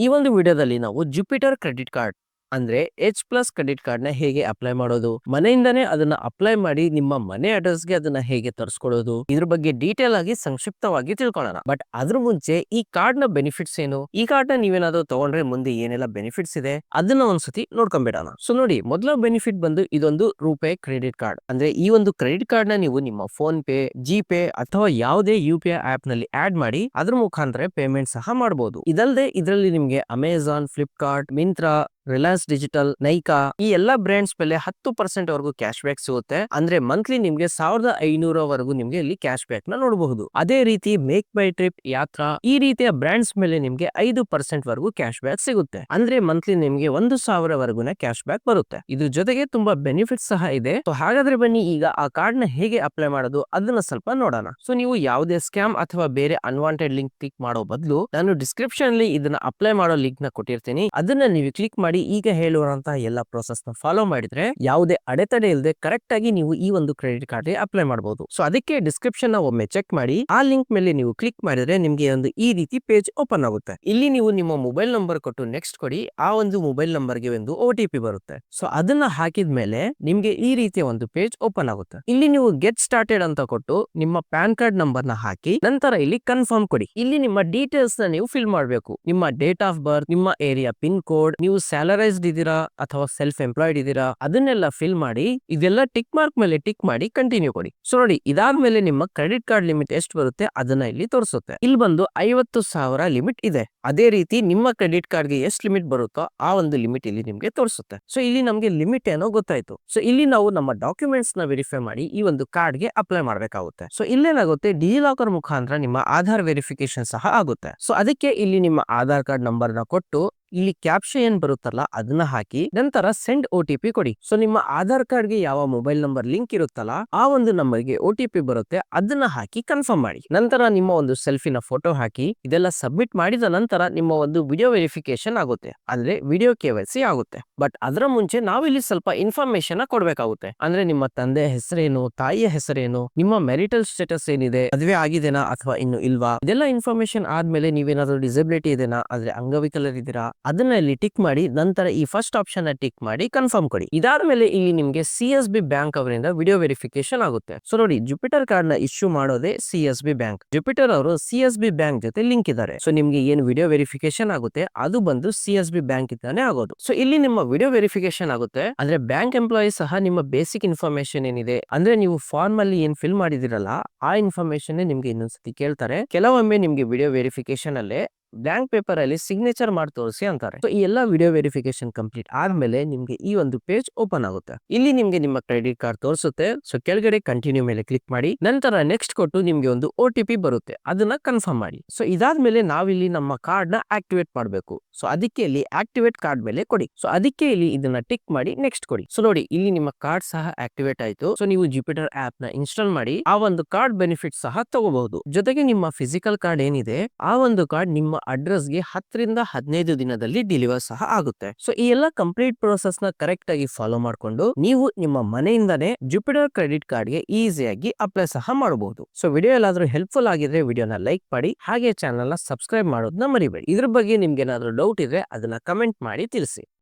ಈ ಒಂದು ವಿಡಿಯೋದಲ್ಲಿ ನಾವು ಜುಪಿಟರ್ ಕ್ರೆಡಿಟ್ ಕಾರ್ಡ್ ಅಂದ್ರೆ ಎಚ್ ಪ್ಲಸ್ ಕ್ರೆಡಿಟ್ ಕಾರ್ಡ್ ನ ಹೇಗೆ ಅಪ್ಲೈ ಮಾಡೋದು, ಮನೆಯಿಂದನೇ ಅದನ್ನ ಅಪ್ಲೈ ಮಾಡಿ ನಿಮ್ಮ ಮನೆ ಅಡ್ರೆಸ್ಗೆ ಅದನ್ನ ಹೇಗೆ ತರಿಸ್ಕೊಳ್ಳೋದು, ಇದ್ರ ಬಗ್ಗೆ ಡೀಟೇಲ್ ಆಗಿ ಸಂಕ್ಷಿಪ್ತವಾಗಿ ತಿಳ್ಕೊಳ್ಳೋಣ. ಬಟ್ ಅದ್ರ ಮುಂಚೆ ಈ ಕಾರ್ಡ್ ನ ಬೆನಿಫಿಟ್ಸ್ ಏನು, ಈ ಕಾರ್ಡ್ ನ ನೀವೇನಾದ್ರೂ ತಗೊಂಡ್ರೆ ಮುಂದೆ ಏನೆಲ್ಲ ಬೆನಿಫಿಟ್ಸ್ ಇದೆ ಅದನ್ನ ಒಂದ್ಸತಿ ನೋಡ್ಕೊಂಡ್ಬಿಡೋಣ. ಸೊ ನೋಡಿ, ಮೊದಲ ಬೆನಿಫಿಟ್ ಬಂದು ಇದೊಂದು ರೂಪೇ ಕ್ರೆಡಿಟ್ ಕಾರ್ಡ್. ಅಂದ್ರೆ ಈ ಒಂದು ಕ್ರೆಡಿಟ್ ಕಾರ್ಡ್ ನ ನೀವು ನಿಮ್ಮ ಫೋನ್ ಪೇ, ಜಿ ಪೇ ಅಥವಾ ಯಾವುದೇ UPI ಆಪ್ ನಲ್ಲಿ ಆಡ್ ಮಾಡಿ ಅದ್ರ ಮುಖಾಂತರ ಪೇಮೆಂಟ್ ಸಹ ಮಾಡಬಹುದು. ಇದಲ್ಲದೆ ಇದರಲ್ಲಿ ನಿಮ್ಗೆ ಅಮೆಜಾನ್, ಫ್ಲಿಪ್ಕಾರ್ಟ್, ಮಿಂತ್ರಾ, ರಿಲಯನ್ಸ್ ಡಿಜಿಟಲ್, ನೈಕಾ ಈ ಎಲ್ಲಾ ಬ್ರಾಂಡ್ಸ್ ಮೇಲೆ 10% ವರೆಗೂ ಕ್ಯಾಶ್ ಬ್ಯಾಕ್ ಸಿಗುತ್ತೆ. ಅಂದ್ರೆ ಮಂತ್ಲಿ ನಿಮ್ಗೆ 1500 ವರೆಗೂ ನಿಮ್ಗೆ ಇಲ್ಲಿ ಕ್ಯಾಶ್ ಬ್ಯಾಕ್ ನ ನೋಡಬಹುದು. ಅದೇ ರೀತಿ ಮೇಕ್ ಮೈ ಟ್ರಿಪ್, ಯಾತ್ರಾ ಈ ರೀತಿಯ ಬ್ರಾಂಡ್ಸ್ ಮೇಲೆ ನಿಮ್ಗೆ 5% ವರೆಗೂ ಕ್ಯಾಶ್ ಬ್ಯಾಕ್ ಸಿಗುತ್ತೆ. ಅಂದ್ರೆ ಮಂತ್ಲಿ ನಿಮ್ಗೆ 1000 ವರೆಗೂ ಕ್ಯಾಶ್ ಬ್ಯಾಕ್ ಬರುತ್ತೆ. ಇದ್ರ ಜೊತೆಗೆ ತುಂಬಾ ಬೆನಿಫಿಟ್ಸ್ ಸಹ ಇದೆ. ಸೊ ಹಾಗಾದ್ರೆ ಬನ್ನಿ ಈಗ ಆ ಕಾರ್ಡ್ ನ ಹೇಗೆ ಅಪ್ಲೈ ಮಾಡೋದು ಅದನ್ನ ಸ್ವಲ್ಪ ನೋಡೋಣ. ಸೊ ನೀವು ಯಾವುದೇ ಸ್ಕ್ಯಾಮ್ ಅಥವಾ ಬೇರೆ ಅನ್ವಾಂಟೆಡ್ ಲಿಂಕ್ ಕ್ಲಿಕ್ ಮಾಡೋ ಬದಲು ನಾನು ಡಿಸ್ಕ್ರಿಪ್ಷನ್ ಅಲ್ಲಿ ಇದನ್ನ ಅಪ್ಲೈ ಮಾಡೋ ಲಿಂಕ್ ನ ಕೊಟ್ಟಿರ್ತೀನಿ. ಅದನ್ನ ನೀವು ಕ್ಲಿಕ್ ಮಾಡಿ ಈಗ ಹೇಳುವಂತಹ ಎಲ್ಲ ಪ್ರೋಸೆಸ್ ನ ಫಾಲೋ ಮಾಡಿದ್ರೆ ಯಾವುದೇ ಅಡೆತಡೆ ಇಲ್ಲದೆ ಕರೆಕ್ಟ್ ಆಗಿ ನೀವು ಈ ಒಂದು ಕ್ರೆಡಿಟ್ ಕಾರ್ಡ್ ಗೆ ಅಪ್ಲೈ ಮಾಡಬಹುದು. ಸೊ ಅದಕ್ಕೆ ಡಿಸ್ಕ್ರಿಪ್ಷನ್ ನ ಒಮ್ಮೆ ಚೆಕ್ ಮಾಡಿ. ಆ ಲಿಂಕ್ ಮೇಲೆ ನೀವು ಕ್ಲಿಕ್ ಮಾಡಿದ್ರೆ ನಿಮ್ಗೆ ಒಂದು ಈ ರೀತಿ ಪೇಜ್ ಓಪನ್ ಆಗುತ್ತೆ. ಇಲ್ಲಿ ನೀವು ನಿಮ್ಮ ಮೊಬೈಲ್ ನಂಬರ್ ಕೊಟ್ಟು ನೆಕ್ಸ್ಟ್ ಕೊಡಿ. ಆ ಒಂದು ಮೊಬೈಲ್ ನಂಬರ್ ಗೆ ಒಂದು OTP ಬರುತ್ತೆ. ಸೊ ಅದನ್ನ ಹಾಕಿದ್ಮೇಲೆ ನಿಮ್ಗೆ ಈ ರೀತಿಯ ಒಂದು ಪೇಜ್ ಓಪನ್ ಆಗುತ್ತೆ. ಇಲ್ಲಿ ನೀವು ಗೆಟ್ ಸ್ಟಾರ್ಟೆಡ್ ಅಂತ ಕೊಟ್ಟು ನಿಮ್ಮ ಪ್ಯಾನ್ ಕಾರ್ಡ್ ನಂಬರ್ ನ ಹಾಕಿ ನಂತರ ಇಲ್ಲಿ ಕನ್ಫರ್ಮ್ ಕೊಡಿ. ಇಲ್ಲಿ ನಿಮ್ಮ ಡೀಟೇಲ್ಸ್ ನ ನೀವು ಫಿಲ್ ಮಾಡಬೇಕು. ನಿಮ್ಮ ಡೇಟ್ ಆಫ್ ಬರ್ತ್, ನಿಮ್ಮ ಏರಿಯಾ ಪಿನ್ ಕೋಡ್, ನೀವು ಸ್ಯಾಲರೈಸ್ಡ್ ಇದೀರಾ ಅಥವಾ ಸೆಲ್ಫ್ ಎಂಪ್ಲಾಯ್ಡ್ ಇದೀರಾ ಅದನ್ನೆಲ್ಲ ಫಿಲ್ ಮಾಡಿ. ಇದೆಲ್ಲ ಟಿಕ್ ಮಾರ್ಕ್ ಮೇಲೆ ಟಿಕ್ ಮಾಡಿ ಕಂಟಿನ್ಯೂ ಕೊಡಿ. ಸೊ ನೋಡಿ, ಇದಾದ್ಮೇಲೆ ನಿಮ್ಮ ಕ್ರೆಡಿಟ್ ಕಾರ್ಡ್ ಲಿಮಿಟ್ ಎಷ್ಟು ಬರುತ್ತೆ ಅದನ್ನ ಇಲ್ಲಿ ತೋರಿಸುತ್ತೆ. ಇಲ್ಲಿ ಬಂದು 50,000 ಲಿಮಿಟ್ ಇದೆ. ಅದೇ ರೀತಿ ನಿಮ್ಮ ಕ್ರೆಡಿಟ್ ಕಾರ್ಡ್ ಗೆ ಎಷ್ಟು ಲಿಮಿಟ್ ಬರುತ್ತೋ ಆ ಒಂದು ಲಿಮಿಟ್ ಇಲ್ಲಿ ನಿಮ್ಗೆ ತೋರಿಸುತ್ತೆ. ಸೊ ಇಲ್ಲಿ ನಮ್ಗೆ ಲಿಮಿಟ್ ಏನೋ ಗೊತ್ತಾಯ್ತು. ಸೊ ಇಲ್ಲಿ ನಾವು ನಮ್ಮ ಡಾಕ್ಯುಮೆಂಟ್ಸ್ ನ ವೆರಿಫೈ ಮಾಡಿ ಈ ಒಂದು ಕಾರ್ಡ್ ಗೆ ಅಪ್ಲೈ ಮಾಡಬೇಕಾಗುತ್ತೆ. ಸೊ ಇಲ್ಲೇನಾಗುತ್ತೆ, ಡಿಜಿಲಾಕರ್ ಮುಖಾಂತರ ನಿಮ್ಮ ಆಧಾರ್ ವೆರಿಫಿಕೇಶನ್ ಸಹ ಆಗುತ್ತೆ. ಸೊ ಅದಕ್ಕೆ ಇಲ್ಲಿ ನಿಮ್ಮ ಆಧಾರ್ ಕಾರ್ಡ್ ನಂಬರ್ ನ ಕೊಟ್ಟು ಇಲ್ಲಿ ಕ್ಯಾಪ್ಷನ್ ಏನ್ ಬರುತ್ತಲ್ಲ ಅದನ್ನ ಹಾಕಿ ನಂತರ ಸೆಂಡ್ OTP ಕೊಡಿ. ಸೊ ನಿಮ್ಮ ಆಧಾರ್ ಕಾರ್ಡ್ ಗೆ ಯಾವ ಮೊಬೈಲ್ ನಂಬರ್ ಲಿಂಕ್ ಇರುತ್ತಲ್ಲ ಆ ಒಂದು ನಂಬರ್ ಗೆ OTP ಬರುತ್ತೆ. ಅದನ್ನ ಹಾಕಿ ಕನ್ಫರ್ಮ್ ಮಾಡಿ. ನಂತರ ನಿಮ್ಮ ಒಂದು ಸೆಲ್ಫಿನ ಫೋಟೋ ಹಾಕಿ ಇದೆಲ್ಲ ಸಬ್ಮಿಟ್ ಮಾಡಿದ ನಂತರ ನಿಮ್ಮ ಒಂದು ವಿಡಿಯೋ ವೆರಿಫಿಕೇಶನ್ ಆಗುತ್ತೆ. ಅಂದ್ರೆ ವಿಡಿಯೋ KYC ಆಗುತ್ತೆ. ಬಟ್ ಅದರ ಮುಂಚೆ ನಾವಿಲ್ಲಿ ಸ್ವಲ್ಪ ಇನ್ಫಾರ್ಮೇಶನ್ ಕೊಡ್ಬೇಕಾಗುತ್ತೆ. ಅಂದ್ರೆ ನಿಮ್ಮ ತಂದೆ ಹೆಸರೇನು, ತಾಯಿಯ ಹೆಸರೇನು, ನಿಮ್ಮ ಮೆರಿಟಲ್ ಸ್ಟೇಟಸ್ ಏನಿದೆ, ಮದುವೆ ಆಗಿದೆನಾ ಅಥವಾ ಇನ್ನು ಇಲ್ವಾ, ಇದೆಲ್ಲ ಇನ್ಫಾರ್ಮೇಶನ್ ಆದ್ಮೇಲೆ ನೀವೇನಾದ್ರೂ ಡಿಸಬಿಲಿಟಿ ಇದೆನಾ ಅಂದ್ರೆ ಅಂಗವಿಕಲರ್ ಇದೀರಾ ಅದನ್ನ ಇಲ್ಲಿ ಟಿಕ್ ಮಾಡಿ ನಂತರ ಈ ಫಸ್ಟ್ ಆಪ್ಷನ್ ನ ಟಿಕ್ ಮಾಡಿ ಕನ್ಫರ್ಮ್ ಕೊಡಿ. ಇದಾದ್ಮೇಲೆ ಇಲ್ಲಿ ನಿಮ್ಗೆ CSB ಬ್ಯಾಂಕ್ ಅವರಿಂದ ವಿಡಿಯೋ ವೆರಿಫಿಕೇಶನ್ ಆಗುತ್ತೆ. ಸೊ ನೋಡಿ, ಜುಪಿಟರ್ ಕಾರ್ಡ್ ನ ಇಶ್ಯೂ ಮಾಡೋದೇ CSB ಬ್ಯಾಂಕ್. ಜುಪಿಟರ್ ಅವರು CSB ಬ್ಯಾಂಕ್ ಜೊತೆ ಲಿಂಕ್ ಇದ್ದಾರೆ. ಸೊ ನಿಮ್ಗೆ ಏನು ವಿಡಿಯೋ ವೆರಿಫಿಕೇಶನ್ ಆಗುತ್ತೆ ಅದು ಬಂದು CSB ಬ್ಯಾಂಕ್ ಇಂದಾನೆ ಆಗೋದು. ಸೊ ಇಲ್ಲಿ ನಿಮ್ಮ ವಿಡಿಯೋ ವೆರಿಫಿಕೇಶನ್ ಆಗುತ್ತೆ. ಅಂದ್ರೆ ಬ್ಯಾಂಕ್ ಎಂಪ್ಲಾಯಿ ಸಹ ನಿಮ್ಮ ಬೇಸಿಕ್ ಇನ್ಫಾರ್ಮೇಶನ್ ಏನಿದೆ ಅಂದ್ರೆ ನೀವು ಫಾರ್ಮ್ ಅಲ್ಲಿ ಏನ್ ಫಿಲ್ ಮಾಡಿದಿರಲ್ಲ ಆ ಇನ್ಫಾರ್ಮೇಶನ್ ನಿಮ್ಗೆ ಇನ್ನೊಂದ್ಸತಿ ಕೇಳ್ತಾರೆ. ಕೆಲವೊಮ್ಮೆ ನಿಮ್ಗೆ ವಿಡಿಯೋ ವೆರಿಫಿಕೇಶನ್ ಅಲ್ಲೇ ಬ್ಲಾಂಕ್ ಪೇಪರ್ ಅಲ್ಲಿ ಸಿಗ್ನೇಚರ್ ಮಾಡಿ ತೋರಿಸಿ ಅಂತಾರೆ. ಸೊ ಈ ಎಲ್ಲಾ ವಿಡಿಯೋ ವೆರಿಫಿಕೇಶನ್ ಕಂಪ್ಲೀಟ್ ಆದ್ಮೇಲೆ ನಿಮ್ಗೆ ಈ ಒಂದು ಪೇಜ್ ಓಪನ್ ಆಗುತ್ತೆ. ಇಲ್ಲಿ ನಿಮ್ಗೆ ನಿಮ್ಮ ಕ್ರೆಡಿಟ್ ಕಾರ್ಡ್ ತೋರಿಸುತ್ತೆ. ಸೊ ಕೆಳಗಡೆ ಕಂಟಿನ್ಯೂ ಮೇಲೆ ಕ್ಲಿಕ್ ಮಾಡಿ ನಂತರ ನೆಕ್ಸ್ಟ್ ಕೊಟ್ಟು ನಿಮ್ಗೆ ಒಂದು OTP ಬರುತ್ತೆ. ಅದನ್ನ ಕನ್ಫರ್ಮ್ ಮಾಡಿ. ಸೊ ಇದಾದ್ಮೇಲೆ ನಾವಿಲ್ಲಿ ನಮ್ಮ ಕಾರ್ಡ್ ನ ಆಕ್ಟಿವೇಟ್ ಮಾಡಬೇಕು. ಸೊ ಅದಕ್ಕೆ ಇಲ್ಲಿ ಆಕ್ಟಿವೇಟ್ ಕಾರ್ಡ್ ಮೇಲೆ ಕೊಡಿ. ಸೊ ಅದಕ್ಕೆ ಇಲ್ಲಿ ಇದನ್ನ ಟಿಕ್ ಮಾಡಿ ನೆಕ್ಸ್ಟ್ ಕೊಡಿ. ಸೊ ನೋಡಿ, ಇಲ್ಲಿ ನಿಮ್ಮ ಕಾರ್ಡ್ ಸಹ ಆಕ್ಟಿವೇಟ್ ಆಯ್ತು. ಸೊ ನೀವು ಜುಪಿಟರ್ ಆಪ್ ನ ಇನ್ಸ್ಟಾಲ್ ಮಾಡಿ ಆ ಒಂದು ಕಾರ್ಡ್ ಬೆನಿಫಿಟ್ ಸಹ ತಗೋಬಹುದು. ಜೊತೆಗೆ ನಿಮ್ಮ ಫಿಸಿಕಲ್ ಕಾರ್ಡ್ ಏನಿದೆ ಆ ಒಂದು ಕಾರ್ಡ್ ನಿಮ್ಮ ಅಡ್ರೆಸ್ ಗೆ 10 ರಿಂದ 15 ದಿನದಲ್ಲಿ ಡೆಲಿವರ್ ಸಹ ಆಗುತ್ತೆ. ಸೊ ಈ ಎಲ್ಲ ಕಂಪ್ಲೀಟ್ ಪ್ರೋಸೆಸ್ ನ ಕರೆಕ್ಟ್ ಆಗಿ ಫಾಲೋ ಮಾಡ್ಕೊಂಡು ನೀವು ನಿಮ್ಮ ಮನೆಯಿಂದಾನೇ ಜುಪಿಟರ್ ಕ್ರೆಡಿಟ್ ಕಾರ್ಡ್ ಗೆ ಈಸಿಯಾಗಿ ಅಪ್ಲೈ ಸಹ ಮಾಡಬಹುದು. ಸೊ ವಿಡಿಯೋ ಎಲ್ಲಾದ್ರೂ ಹೆಲ್ಪ್ಫುಲ್ ಆಗಿದ್ರೆ ವಿಡಿಯೋನ ಲೈಕ್ ಮಾಡಿ, ಹಾಗೆ ಚಾನಲ್ ನ ಸಬ್ಸ್ಕ್ರೈಬ್ ಮಾಡೋದನ್ನ ಮರಿಬೇಡಿ. ಇದ್ರ ಬಗ್ಗೆ ನಿಮ್ಗೆ ಏನಾದ್ರೂ ಡೌಟ್ ಇದ್ರೆ ಅದನ್ನ ಕಮೆಂಟ್ ಮಾಡಿ ತಿಳಿಸಿ.